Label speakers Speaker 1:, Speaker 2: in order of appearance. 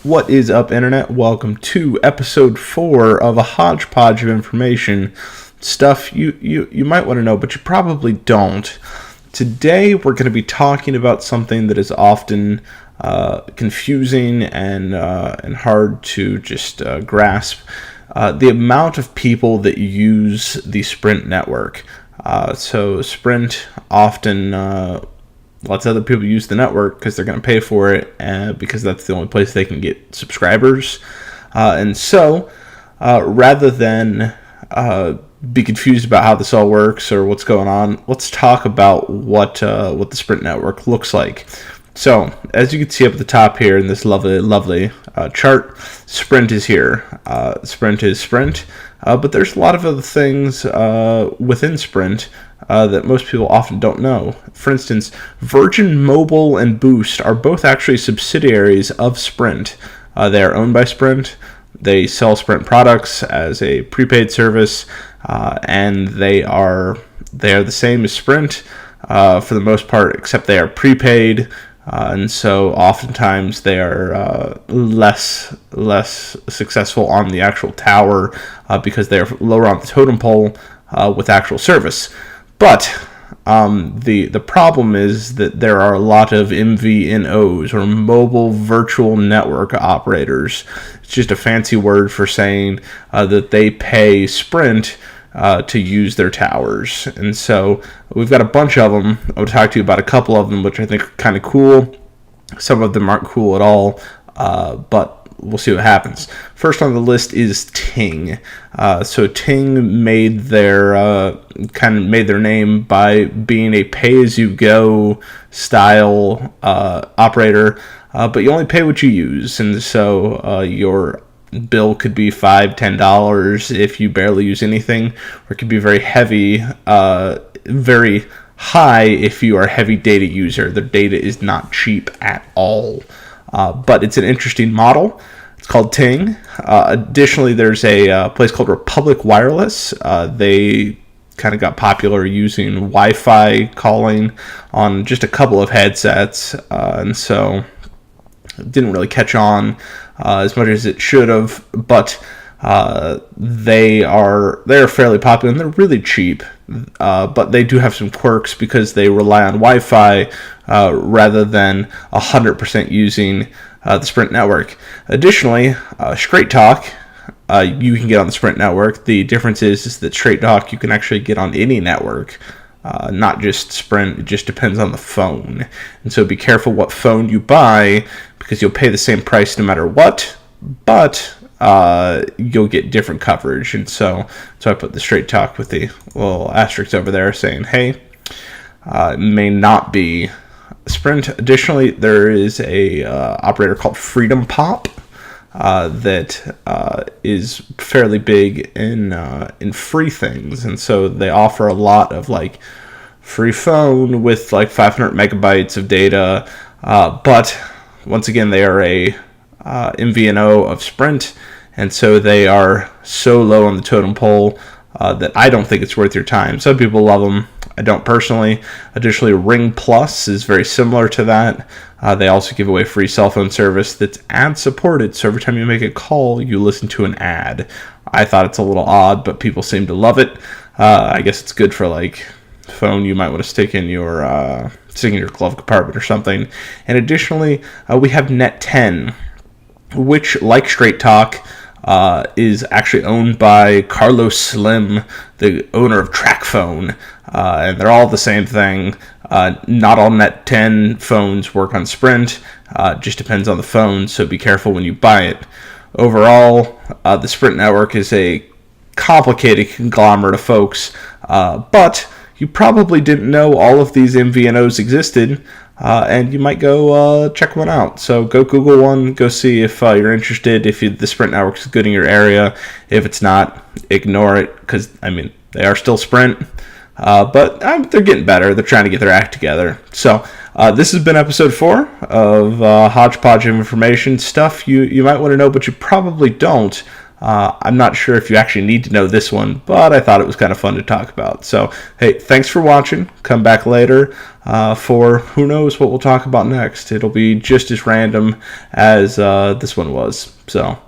Speaker 1: What is up, Internet? Welcome to episode 4 of a hodgepodge of information. Stuff you might want to know, but you probably don't. Today, we're going to be talking about something that is often confusing and hard to just grasp. The amount of people that use the Sprint network. So Sprint often lots of other people use the network because they're going to pay for it, because that's the only place they can get subscribers. And so, rather than be confused about how this all works or what's going on, let's talk about what the Sprint network looks like. So, as you can see up at the top here in this lovely chart, Sprint is here. Sprint is Sprint, but there's a lot of other things within Sprint that most people often don't know. For instance, Virgin Mobile and Boost are both actually subsidiaries of Sprint. They are owned by Sprint. They sell Sprint products as a prepaid service, and they are the same as Sprint for the most part, except they are prepaid. And so oftentimes they are less successful on the actual tower because they're lower on the totem pole with actual service. But the problem is that there are a lot of MVNOs, or mobile virtual network operators. It's just a fancy word for saying that they pay Sprint to use their towers. And so we've got a bunch of them. I'll talk to you about a couple of them, which I think are kind of cool. Some of them aren't cool at all, but we'll see what happens. First on the list is Ting. So Ting made their name by being a pay-as-you-go style operator, but you only pay what you use, and so your bill could be $5-10 if you barely use anything, or it could be very heavy, very high if you are a heavy data user. The data is not cheap at all, but it's an interesting model. It's called Ting. Additionally, there's a place called Republic Wireless. They kind of got popular using Wi-Fi calling on just a couple of headsets, and so it didn't really catch on as much as it should have, but they're fairly popular and they're really cheap, but they do have some quirks because they rely on Wi-Fi rather than 100% using the Sprint network. Additionally, Straight Talk you can get on the Sprint network. The difference is that Straight Talk you can actually get on any network, not just Sprint. It just depends on the phone, and so be careful what phone you buy because you'll pay the same price no matter what, but you'll get different coverage. And so I put the Straight Talk with the little asterisk over there saying, hey, it may not be Sprint. Additionally, there is a operator called Freedom Pop that is fairly big in free things, and so they offer a lot of like free phone with like 500 megabytes of data, but once again they are a MVNO of Sprint, and so they are so low on the totem pole that I don't think it's worth your time. Some people love them. I don't personally. Additionally, Ring Plus is very similar to that. They also give away free cell phone service that's ad supported, so every time you make a call, you listen to an ad. I thought it's a little odd, but people seem to love it. I guess it's good for like phone you might want to stick in your glove compartment or something. And additionally, we have Net 10, which, like Straight Talk, is actually owned by Carlos Slim, the owner of TracFone, and they're all the same thing. Not all Net 10 phones work on Sprint. Just depends on the phone, so be careful when you buy it. Overall, the Sprint network is a complicated conglomerate of folks, but you probably didn't know all of these MVNOs existed, and you might go check one out. So go Google one, go see if you're interested, if the Sprint network is good in your area. If it's not, ignore it, because, I mean, they are still Sprint, but they're getting better. They're trying to get their act together. So this has been episode 4 of Hodgepodge of Information, stuff you might want to know, but you probably don't. I'm not sure if you actually need to know this one, but I thought it was kind of fun to talk about. So, hey, thanks for watching. Come back later for who knows what we'll talk about next. It'll be just as random as this one was. So,